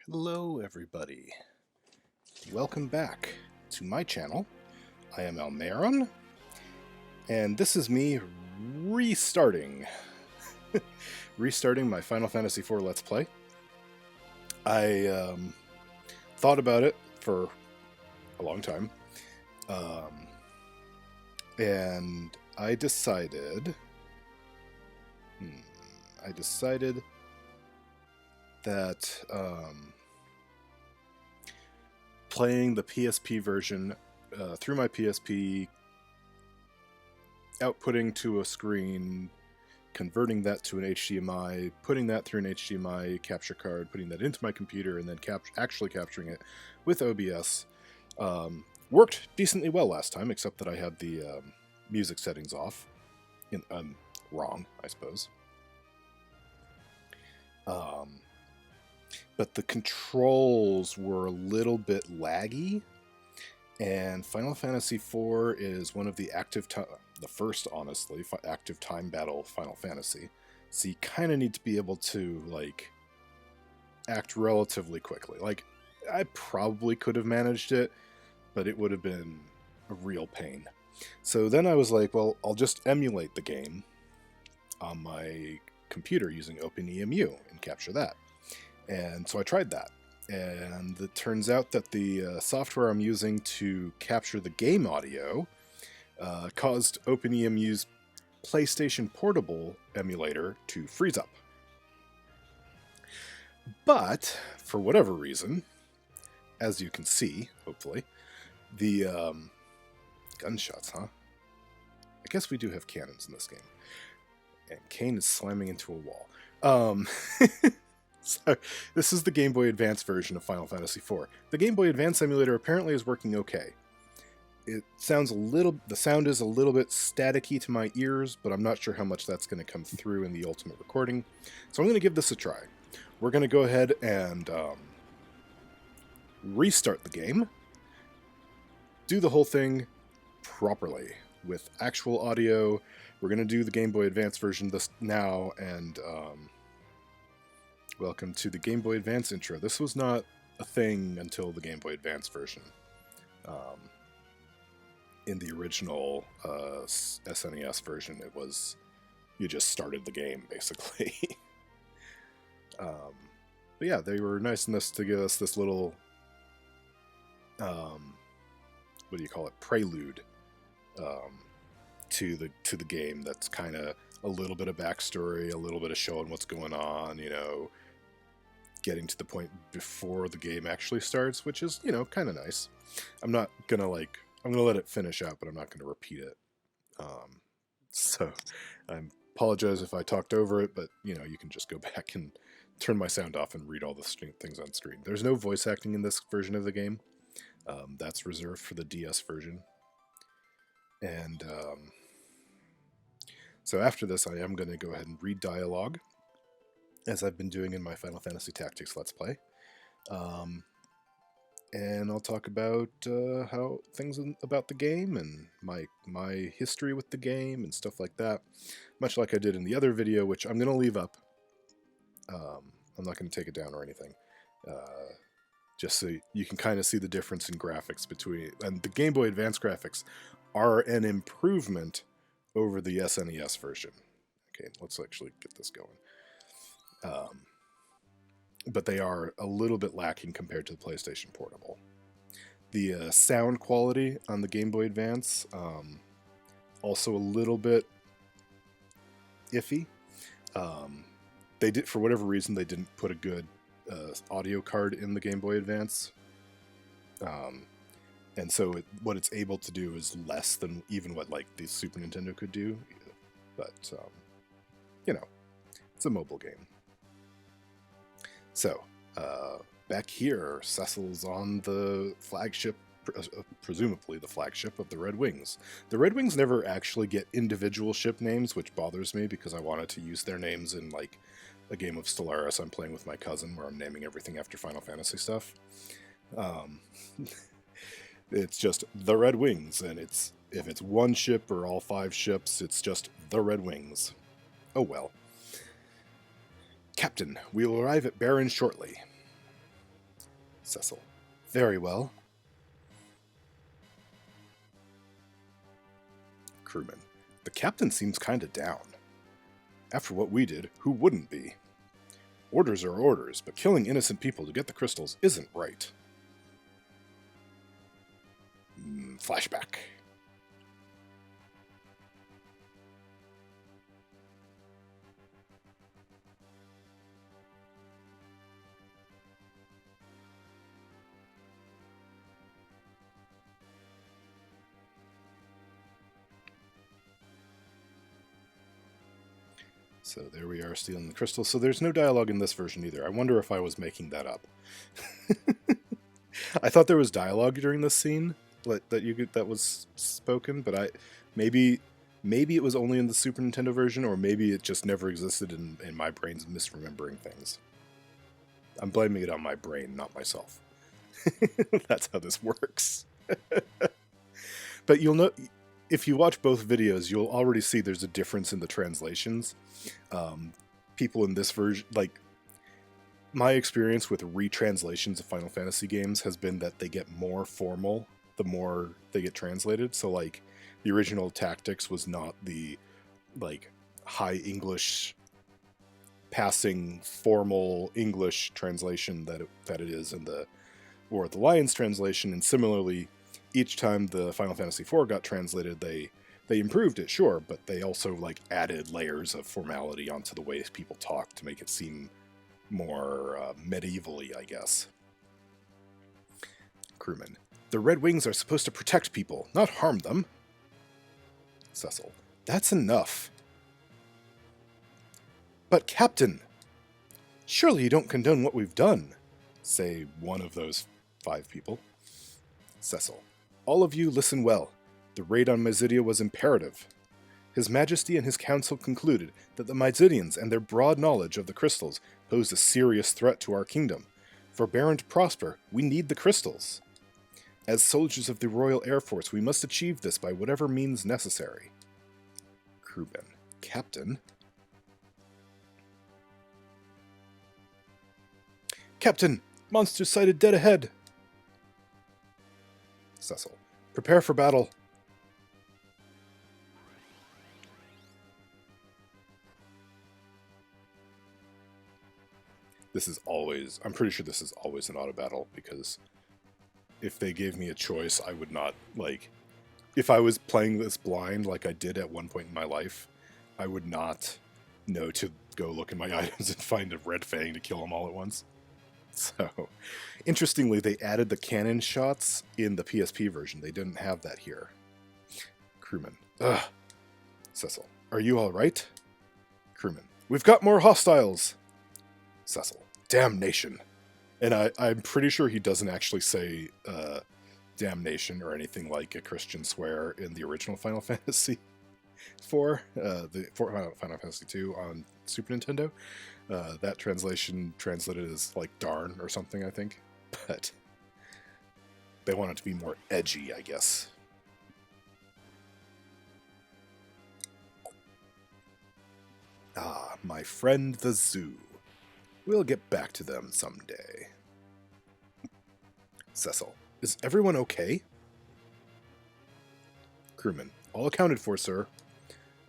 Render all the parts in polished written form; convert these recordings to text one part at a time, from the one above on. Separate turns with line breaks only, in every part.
Hello everybody, welcome back to my channel. I am Almeron, and this is me restarting my Final Fantasy IV Let's Play. I thought about it for a long time, and I decided that playing the PSP version through my PSP, outputting to a screen, converting that to an HDMI, putting that through an HDMI capture card, putting that into my computer, and then actually capturing it with OBS worked decently well last time, except that I had the music settings off. Wrong, I suppose. But the controls were a little bit laggy, and Final Fantasy IV is one of the the first, honestly, active time battle Final Fantasy. So you kind of need to be able to, like, act relatively quickly. Like, I probably could have managed it, but it would have been a real pain. So then I was like, well, I'll just emulate the game on my computer using OpenEMU and capture that. And so I tried that, and it turns out that the software I'm using to capture the game audio caused OpenEMU's PlayStation Portable emulator to freeze up. But, for whatever reason, as you can see, hopefully, the gunshots, huh? I guess we do have cannons in this game. And Kane is slamming into a wall. So, this is the Game Boy Advance version of Final Fantasy IV. The Game Boy Advance emulator apparently is working okay. The sound is a little bit staticky to my ears, but I'm not sure how much that's going to come through in the ultimate recording. So I'm going to give this a try. We're going to go ahead and restart the game, do the whole thing properly with actual audio. We're going to do the Game Boy Advance version now, and welcome to the Game Boy Advance intro. This was not a thing until the Game Boy Advance version. In the original SNES version, it was, you just started the game, basically. But yeah, they were nice enough to give us this little, what do you call it, prelude to the game. That's kind of a little bit of backstory, a little bit of showing what's going on, you know, getting to the point before the game actually starts, which is, you know, kind of nice. I'm going to let it finish out, but I'm not going to repeat it. So I apologize if I talked over it, but, you know, you can just go back and turn my sound off and read all the things on screen. There's no voice acting in this version of the game. That's reserved for the DS version. And so after this, I am going to go ahead and read dialogue, as I've been doing in my Final Fantasy Tactics Let's Play. And I'll talk about how things about the game and my history with the game and stuff like that, much like I did in the other video, which I'm going to leave up. I'm not going to take it down or anything. Just so you can kind of see the difference in graphics between... And the Game Boy Advance graphics are an improvement over the SNES version. Okay, let's actually get this going. But they are a little bit lacking compared to the PlayStation Portable. The sound quality on the Game Boy Advance, also a little bit iffy. They did, for whatever reason, they didn't put a good audio card in the Game Boy Advance. And so what it's able to do is less than even what, like, the Super Nintendo could do. But, you know, it's a mobile game. So, back here, Cecil's on the flagship, presumably the flagship of the Red Wings. The Red Wings never actually get individual ship names, which bothers me because I wanted to use their names in, like, a game of Stellaris I'm playing with my cousin, where I'm naming everything after Final Fantasy stuff. It's just the Red Wings, and if it's one ship or all 5 ships, it's just the Red Wings. Oh well. Captain, we will arrive at Baron shortly. Cecil. Very well. Crewman. The captain seems kinda down. After what we did, who wouldn't be? Orders are orders, but killing innocent people to get the crystals isn't right. Flashback. So there we are, stealing the crystals. So there's no dialogue in this version either. I wonder if I was making that up. I thought there was dialogue during this scene that was spoken, but maybe it was only in the Super Nintendo version, or maybe it just never existed in my brain's misremembering things. I'm blaming it on my brain, not myself. That's how this works. But you'll know, if you watch both videos, you'll already see there's a difference in the translations. People in this version, like, my experience with retranslations of Final Fantasy games has been that they get more formal the more they get translated. So, like, the original Tactics was not the, like, high English, passing, formal English translation that it is in the War of the Lions translation, and similarly, each time the Final Fantasy IV got translated, they improved it, sure, but they also, like, added layers of formality onto the way people talk to make it seem more medieval-y, I guess. Crewman. The Red Wings are supposed to protect people, not harm them. Cecil. That's enough. But, Captain! Surely you don't condone what we've done, say one of those 5 people. Cecil. All of you listen well. The raid on Mysidia was imperative. His Majesty and his council concluded that the Mysidians and their broad knowledge of the crystals posed a serious threat to our kingdom. For Baron to prosper, we need the crystals. As soldiers of the Royal Air Force, we must achieve this by whatever means necessary. Crewman. Captain? Captain! Monsters sighted dead ahead! Cecil. Prepare for battle. This is always... I'm pretty sure this is always an auto battle, because if they gave me a choice, I would not, like... If I was playing this blind, like I did at one point in my life, I would not know to go look in my items and find a red fang to kill them all at once. So, interestingly, they added the cannon shots in the PSP version. They didn't have that here. Crewman. Ugh. Cecil. Are you alright? Crewman. We've got more hostiles! Cecil. Damnation. And I'm pretty sure he doesn't actually say damnation or anything like a Christian swear in the original Final Fantasy 4, Final Fantasy 2 on Super Nintendo. That translation translated as like darn or something, I think. But they want it to be more edgy, I guess. Ah, my friend the zoo. We'll get back to them someday. Cecil. Is everyone okay? Crewman. All accounted for, sir.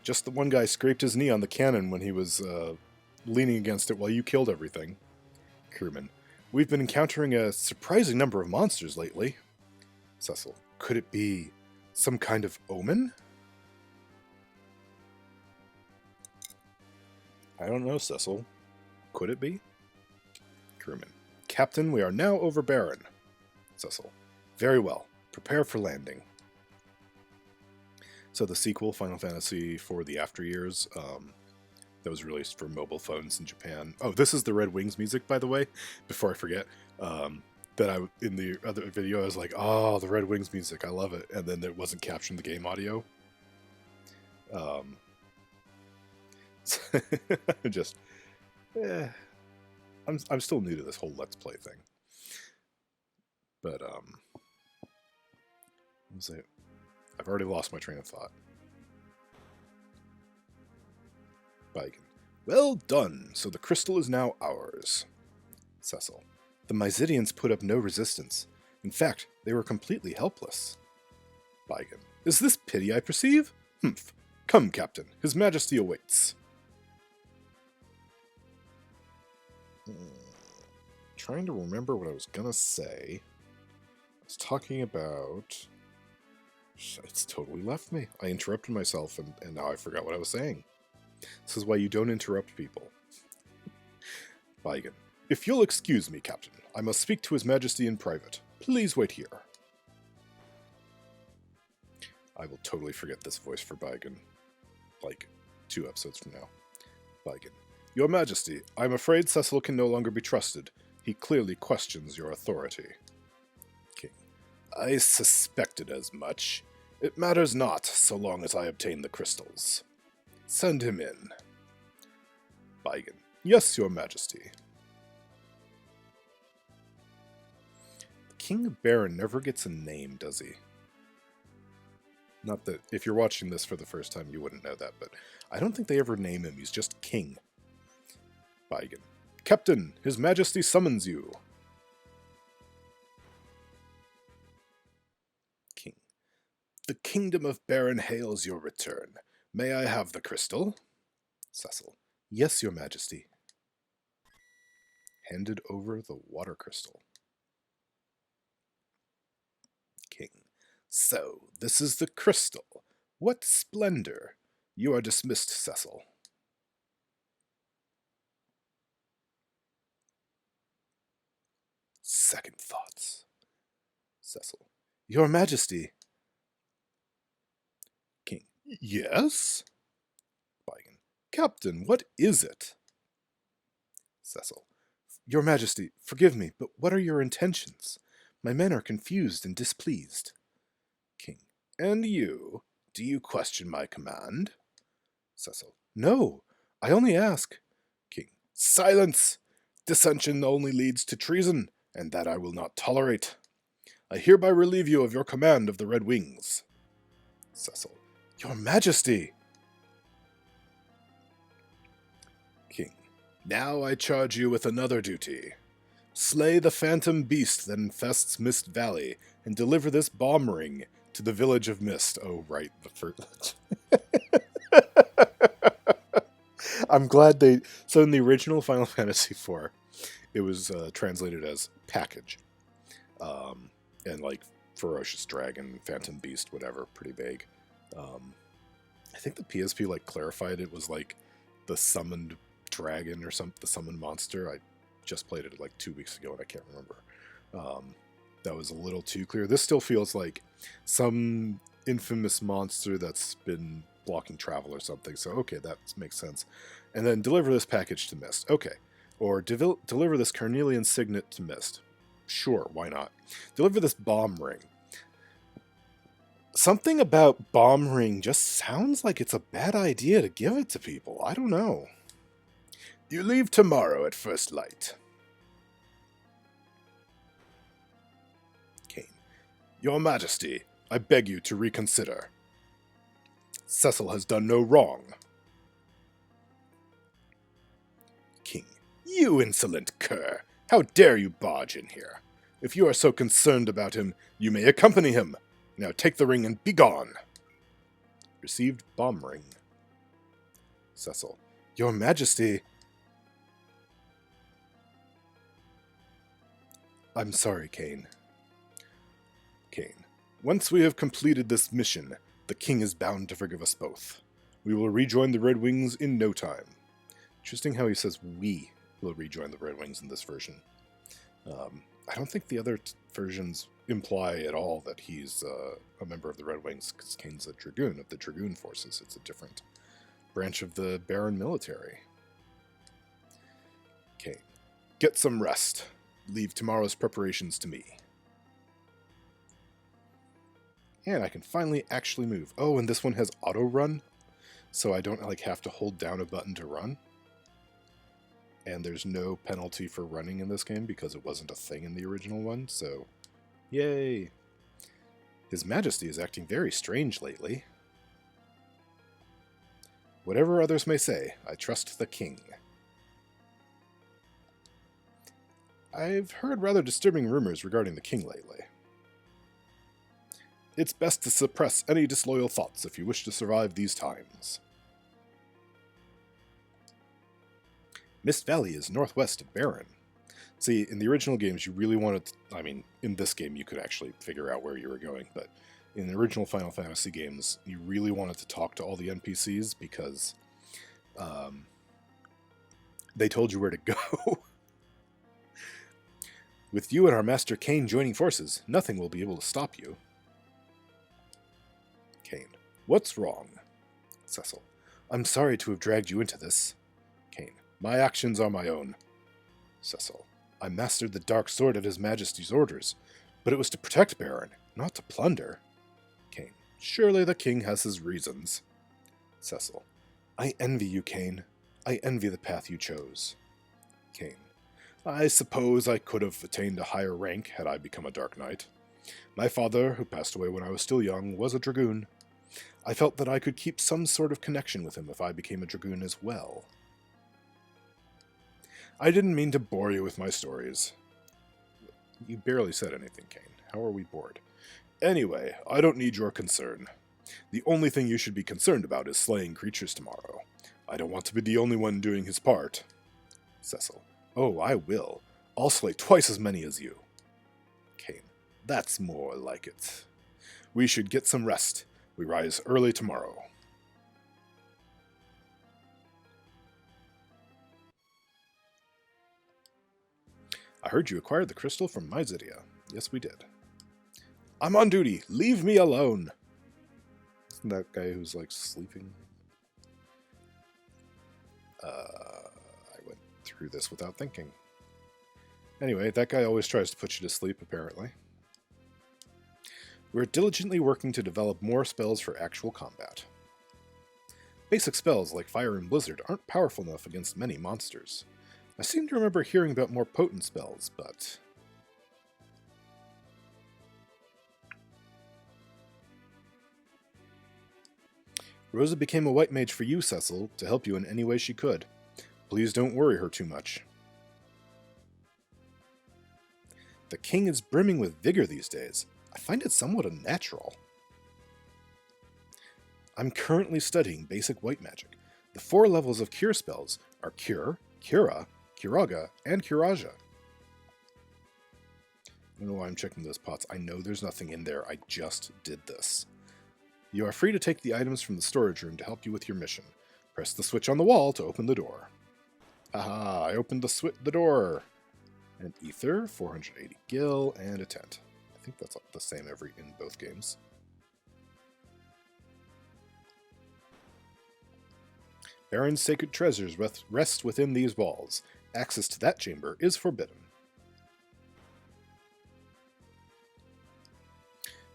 Just the one guy scraped his knee on the cannon when he was leaning against it while you killed everything. Crewman. We've been encountering a surprising number of monsters lately. Cecil. Could it be some kind of omen? I don't know, Cecil. Could it be? Crewman. Captain, we are now over Baron. Cecil. Very well. Prepare for landing. So the sequel, Final Fantasy for the After Years, that was released for mobile phones in Japan. Oh, this is the Red Wings music, by the way, before I forget. In the other video, I was like, oh, the Red Wings music, I love it. And then it wasn't captured in the game audio. Just, I'm still new to this whole Let's Play thing. But, what was it? I've already lost my train of thought. Baiken. Well done. So the crystal is now ours. Cecil. The Mysidians put up no resistance. In fact, they were completely helpless. Baigan. Is this pity I perceive? Humph. Come, Captain. His Majesty awaits. Trying to remember what I was gonna say. I was talking about... It's totally left me. I interrupted myself, and now I forgot what I was saying. This is why you don't interrupt people. Baigan. If you'll excuse me, Captain, I must speak to His Majesty in private. Please wait here. I will totally forget this voice for Baigan. Like, 2 episodes from now. Baigan. Your Majesty, I'm afraid Cecil can no longer be trusted. He clearly questions your authority. King. I suspected as much. It matters not, so long as I obtain the crystals. Send him in. Baigan. Yes, Your Majesty. The King Baron never gets a name, does he? Not that, if you're watching this for the first time, you wouldn't know that, but I don't think they ever name him. He's just King. Baigan. Captain, His Majesty summons you. King. The Kingdom of Baron hails your return. May I have the crystal? Cecil. Yes, Your Majesty. Handed over the water crystal. King. So, this is the crystal. What splendor! You are dismissed, Cecil. Second thoughts. Cecil. Your Majesty. King. Yes? Baigan. Captain, what is it? Cecil. Your Majesty, forgive me, but what are your intentions? My men are confused and displeased. King. And you? Do you question my command? Cecil. No, I only ask. King. Silence! Dissension only leads to treason, and that I will not tolerate. I hereby relieve you of your command of the Red Wings. Cecil. Your Majesty! King. Now I charge you with another duty. Slay the phantom beast that infests Mist Valley, and deliver this bomb ring to the village of Mist. Oh, right, the first... I'm glad they... So in the original Final Fantasy IV, it was translated as package. And like Ferocious Dragon, Phantom Beast, whatever, pretty vague. I think the PSP like clarified it was like the summoned dragon or something, the summoned monster. I just played it like 2 weeks ago and I can't remember. That was a little too clear. This still feels like some infamous monster that's been blocking travel or something. So, okay, that makes sense. And then deliver this package to Mist. Okay. Or deliver this carnelian signet to Mist. Sure, why not? Deliver this bomb ring. Something about bomb ring just sounds like it's a bad idea to give it to people. I don't know. You leave tomorrow at first light. Cain. Your Majesty, I beg you to reconsider. Cecil has done no wrong. King. You insolent cur! How dare you barge in here? If you are so concerned about him, you may accompany him. Now take the ring and be gone. Received bomb ring. Cecil. Your Majesty. I'm sorry, Cain. Cain. Once we have completed this mission, the king is bound to forgive us both. We will rejoin the Red Wings in no time. Interesting how he says we will rejoin the Red Wings in this version. I don't think the other versions imply at all that he's a member of the Red Wings, because Cain's a Dragoon of the Dragoon forces. It's a different branch of the Baron military. Cain. Get some rest. Leave tomorrow's preparations to me. And I can finally actually move. Oh, and this one has auto run, so I don't like have to hold down a button to run. And there's no penalty for running in this game because it wasn't a thing in the original one, so yay! His Majesty is acting very strange lately. Whatever others may say, I trust the king. I've heard rather disturbing rumors regarding the king lately. It's best to suppress any disloyal thoughts if you wish to survive these times. Mist Valley is northwest of Barren. See, in the original games, you really wanted to, I mean, in this game you could actually figure out where you were going, but in the original Final Fantasy games, you really wanted to talk to all the NPCs because they told you where to go. With you and our Master Kain joining forces, nothing will be able to stop you. Kain. What's wrong? Cecil. I'm sorry to have dragged you into this. Kain. My actions are my own. Cecil. I mastered the dark sword at His Majesty's orders, but it was to protect Baron, not to plunder. Kain. Surely the king has his reasons. Cecil. I envy you, Kain. I envy the path you chose. Kain. I suppose I could have attained a higher rank had I become a Dark Knight. My father, who passed away when I was still young, was a dragoon. I felt that I could keep some sort of connection with him if I became a dragoon as well. I didn't mean to bore you with my stories. You barely said anything, Kain. How are we bored? Anyway, I don't need your concern. The only thing you should be concerned about is slaying creatures tomorrow. I don't want to be the only one doing his part. Cecil. Oh, I will. I'll slay twice as many as you. Kain. That's more like it. We should get some rest. We rise early tomorrow. I heard you acquired the crystal from Myzidia. Yes, we did. I'm on duty. Leave me alone. Isn't that guy who's like sleeping? I went through this without thinking. Anyway, that guy always tries to put you to sleep, apparently. We're diligently working to develop more spells for actual combat. Basic spells like Fire and Blizzard aren't powerful enough against many monsters. I seem to remember hearing about more potent spells, but... Rosa became a white mage for you, Cecil, to help you in any way she could. Please don't worry her too much. The king is brimming with vigor these days. I find it somewhat unnatural. I'm currently studying basic white magic. The 4 levels of cure spells are Cure, Cura, Curaga, and Curaja. I don't know why I'm checking those pots. I know there's nothing in there. I just did this. You are free to take the items from the storage room to help you with your mission. Press the switch on the wall to open the door. Haha, I opened the door. An ether, 480 gil, and a tent. I think that's the same in both games. Baron's sacred treasures rest within these walls. Access to that chamber is forbidden.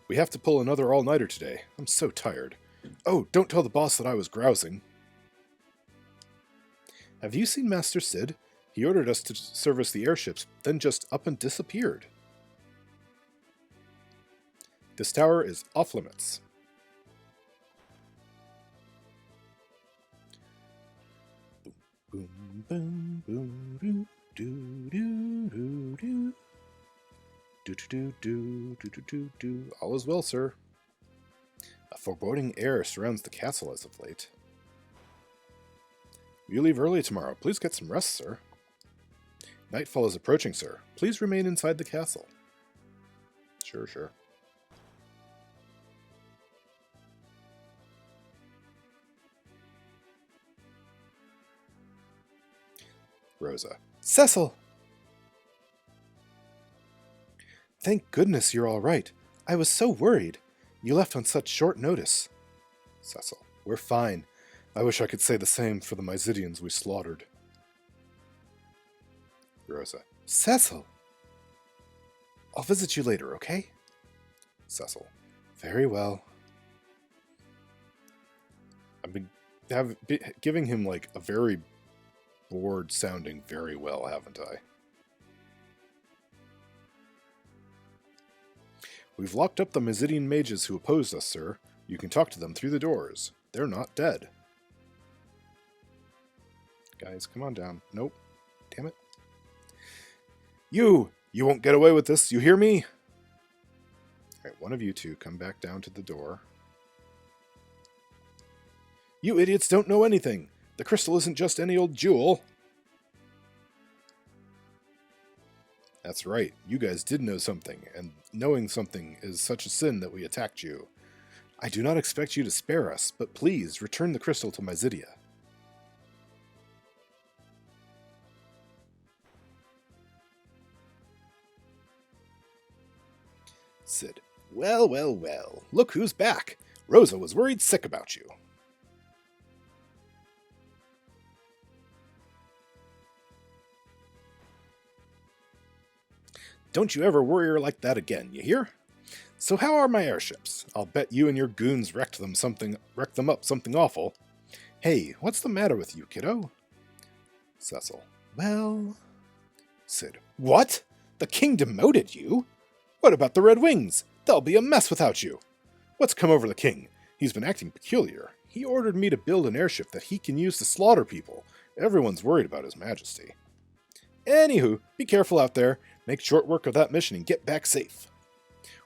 We have to pull another all-nighter today. I'm so tired. Oh, don't tell the boss that I was grousing. Have you seen Master Sid? He ordered us to service the airships, then just up and disappeared. This tower is off limits. Boom, boom, boom, boom, doo, doo, doo, doo. Do do do do do do do. All is well, sir. A foreboding air surrounds the castle as of late. You leave early tomorrow. Please get some rest, sir. Nightfall is approaching, sir. Please remain inside the castle. Sure, sure. Rosa. Cecil! Thank goodness you're all right. I was so worried. You left on such short notice. Cecil. We're fine. I wish I could say the same for the Myzidians we slaughtered. Rosa. Cecil! I'll visit you later, okay? Cecil. Very well. I've been giving him like a very bored sounding very well, haven't I? We've locked up the Myzidian mages who opposed us, sir. You can talk to them through the doors. They're not dead. Guys, come on down. Nope. Damn it. You won't get away with this, you hear me? Alright, one of you two come back down to the door. You idiots don't know anything! The crystal isn't just any old jewel! That's right, you guys did know something, and knowing something is such a sin that we attacked you. I do not expect you to spare us, but please return the crystal to Myzidia. Sid. Well, well, well. Look who's back. Rosa was worried sick about you. Don't you ever worry her like that again, you hear? So how are my airships? I'll bet you and your goons wrecked them up something awful. Hey, what's the matter with you, kiddo? Cecil. Well... Sid. What? The king demoted you? What about the Red Wings? They'll be a mess without you. What's come over the king? He's been acting peculiar. He ordered me to build an airship that he can use to slaughter people. Everyone's worried about his majesty. Anywho, be careful out there. Make short work of that mission and get back safe.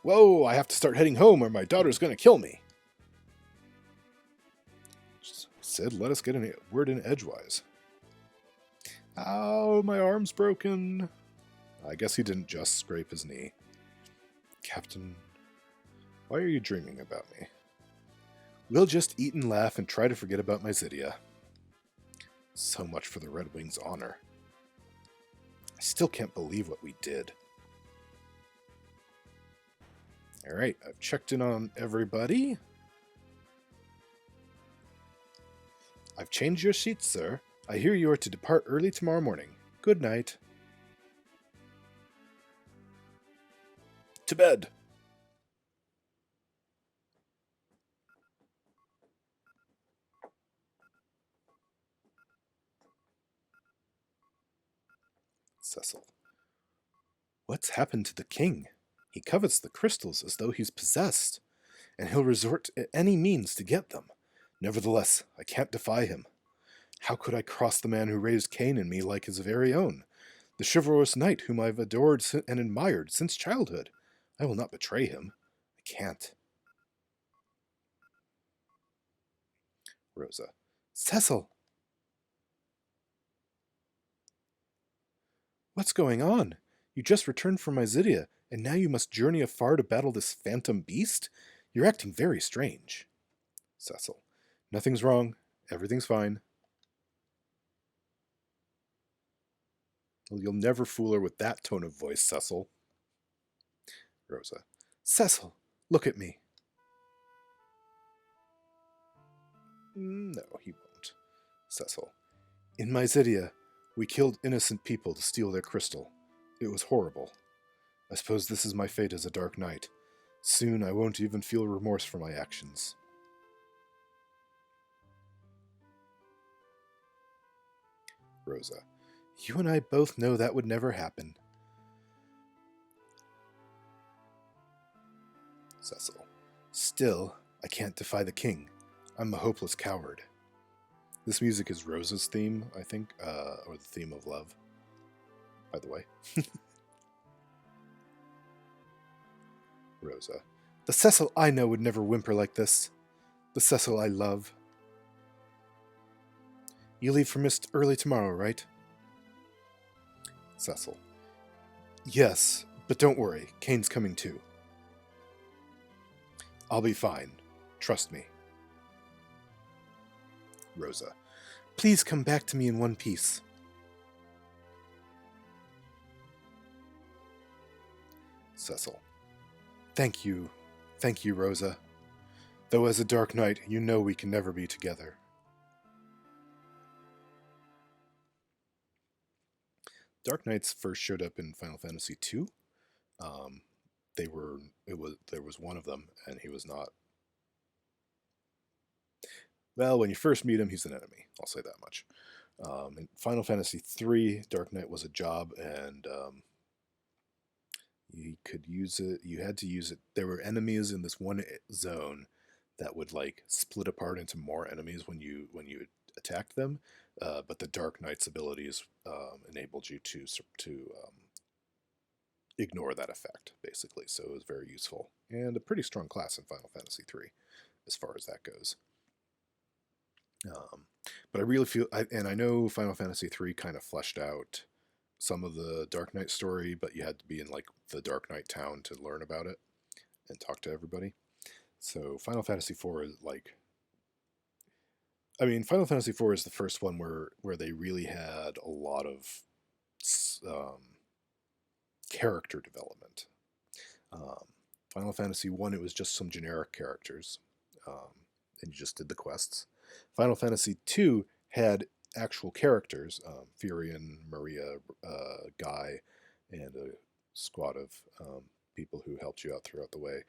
Whoa, I have to start heading home or my daughter's gonna kill me. Sid, let us get a word in edgewise. Ow, my arm's broken. I guess he didn't just scrape his knee. Captain, why are you dreaming about me? We'll just eat and laugh and try to forget about Myzidia. So much for the Red Wings' honor. I still can't believe what we did. Alright, I've checked in on everybody. I've changed your seats, sir. I hear you are to depart early tomorrow morning. Good night. To bed. Cecil. What's happened to the king? He covets the crystals as though he's possessed, and he'll resort to any means to get them. Nevertheless, I can't defy him. How could I cross the man who raised Cain in me like his very own? The chivalrous knight whom I've adored and admired since childhood. I will not betray him. I can't. Rosa. Cecil! What's going on? You just returned from Myzidia, and now you must journey afar to battle this phantom beast? You're acting very strange. Cecil. Nothing's wrong. Everything's fine. Well, you'll never fool her with that tone of voice, Cecil. Rosa. Cecil, look at me. No, he won't. Cecil. In Myzidia, we killed innocent people to steal their crystal. It was horrible. I suppose this is my fate as a Dark Knight. Soon I won't even feel remorse for my actions. Rosa. You and I both know that would never happen. Cecil. Still, I can't defy the king. I'm a hopeless coward. This music is Rosa's theme, I think, or the theme of love, by the way. Rosa. The Cecil I know would never whimper like this. The Cecil I love. You leave for Mist early tomorrow, right? Cecil. Yes, but don't worry, Kane's coming too. I'll be fine. Trust me. Rosa. Please come back to me in one piece. Cecil. Thank you, Rosa. Though as a Dark Knight, you know we can never be together. Dark Knights first showed up in Final Fantasy II. There was one of them, and he was not. Well, when you first meet him, he's an enemy. I'll say that much. In Final Fantasy III, Dark Knight was a job, and you could use it. You had to use it. There were enemies in this one zone that would like split apart into more enemies when you attacked them. But the Dark Knight's abilities enabled you to ignore that effect, basically. So it was very useful and a pretty strong class in Final Fantasy III as far as that goes. But I really feel, and I know Final Fantasy III kind of fleshed out some of the Dark Knight story, but you had to be in like the Dark Knight town to learn about it and talk to everybody. So Final Fantasy IV is like, I mean, Final Fantasy IV is the first one where they really had a lot of um, character development. Um, Final Fantasy One, it was just some generic characters, and you just did the quests. Final Fantasy Two had actual characters: Furion, Maria, Guy, and a squad of people who helped you out throughout the way.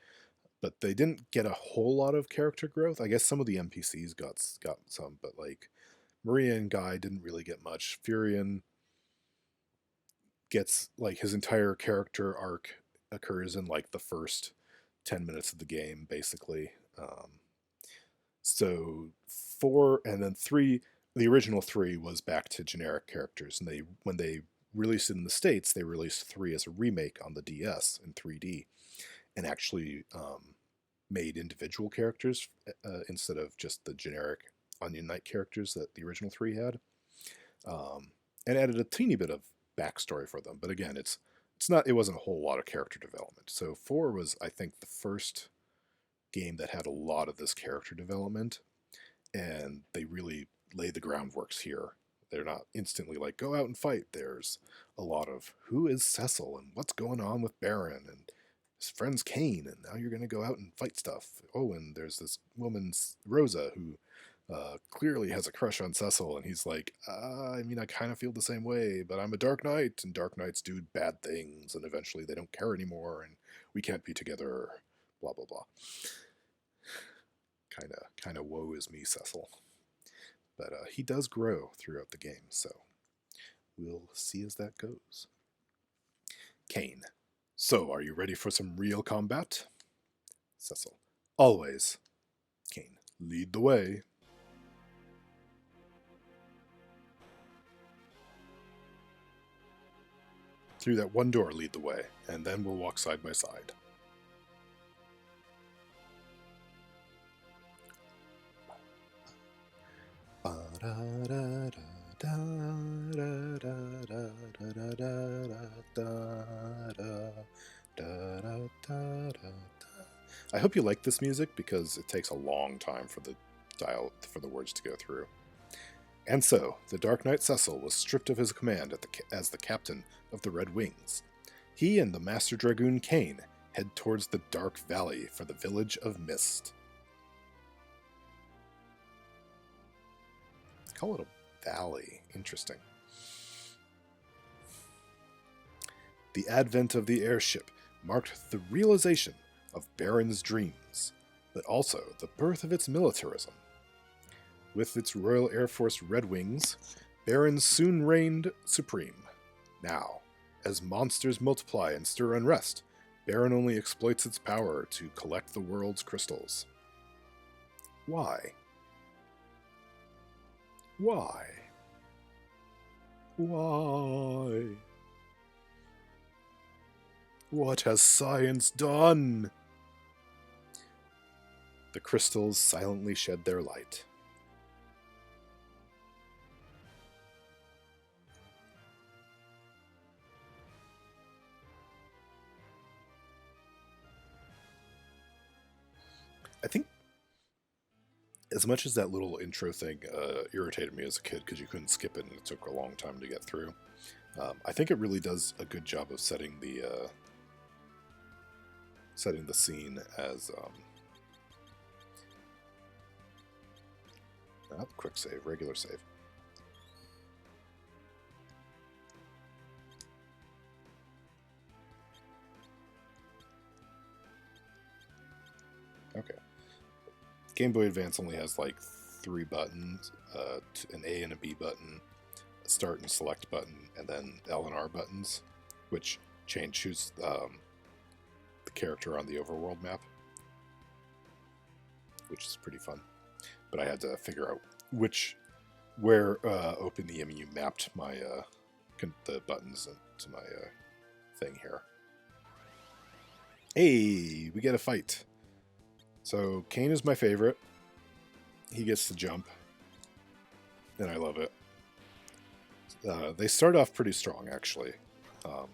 But they didn't get a whole lot of character growth. I guess some of the NPCs got some, but like Maria and Guy didn't really get much. Furion gets like his entire character arc occurs in like the first 10 minutes of the game, basically. So four and then three, the original three was back to generic characters, and they when they released it in the States, they released three as a remake on the DS in 3D, and actually made individual characters instead of just the generic Onion Knight characters that the original three had, and added a teeny bit of backstory for them. But again, it's not, it wasn't a whole lot of character development. So four was, I think, the first game that had a lot of this character development, and they really lay the groundworks here. They're not instantly like, go out and fight. There's a lot of who is Cecil and what's going on with Baron and his friend's Kane, and now you're going to go out and fight stuff. Oh, and there's this woman, Rosa, who clearly has a crush on Cecil, and he's like, I mean, I kind of feel the same way, but I'm a Dark Knight, and Dark Knights do bad things, and eventually they don't care anymore, and we can't be together, blah, blah, blah. Kind of woe is me, Cecil. But he does grow throughout the game, so we'll see as that goes. Kane. So, are you ready for some real combat? Cecil. Always. Kane. Lead the way. Through that one door, lead the way, and then we'll walk side by side. I hope you like this music because it takes a long time for the words to go through. And so, the Dark Knight Cecil was stripped of his command as the captain of the Red Wings. He and the Master Dragoon Kane head towards the Dark Valley for the village of Mist. Call it a valley. Interesting. The advent of the airship marked the realization of Baron's dreams, but also the birth of its militarism. With its Royal Air Force Red Wings, Baron soon reigned supreme. Now, as monsters multiply and stir unrest, Baron only exploits its power to collect the world's crystals. Why? Why? Why? What has science done? The crystals silently shed their light. I think as much as that little intro thing irritated me as a kid because you couldn't skip it and it took a long time to get through, I think it really does a good job of setting the scene as not quick save, regular save. Okay. Game Boy Advance only has like 3 buttons, an A and a B button, a start and select button, and then L and R buttons, which choose the character on the overworld map, which is pretty fun. But I had to figure out where OpenEMU mapped my the buttons to my thing here. Hey, we get a fight. So Cain is my favorite. He gets the jump, and I love it. They start off pretty strong, actually. Um,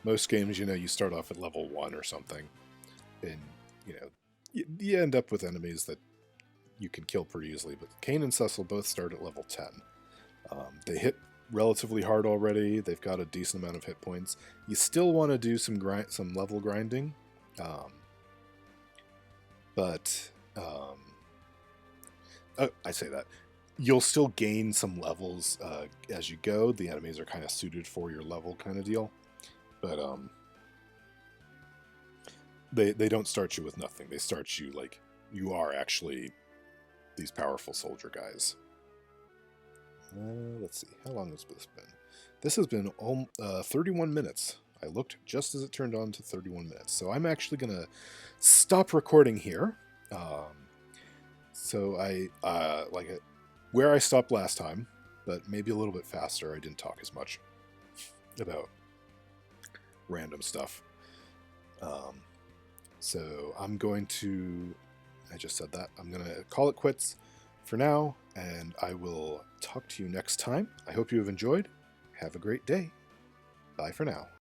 most games, you start off at level 1 or something, and you end up with enemies that you can kill pretty easily. But Cain and Cecil both start at level 10. They hit relatively hard already. They've got a decent amount of hit points. You still want to do some level grinding, but I say that you'll still gain some levels as you go. The enemies are kind of suited for your level, kind of deal, but they don't start you with nothing. They start you like you are actually these powerful soldier guys. Let's see, how long has this been? This has been 31 minutes. I looked just as it turned on to 31 minutes. So I'm actually going to stop recording here. So where I stopped last time, but maybe a little bit faster. I didn't talk as much about random stuff. So I'm going to, I just said that, I'm going to call it quits for now, and I will talk to you next time. I hope you have enjoyed. Have a great day. Bye for now.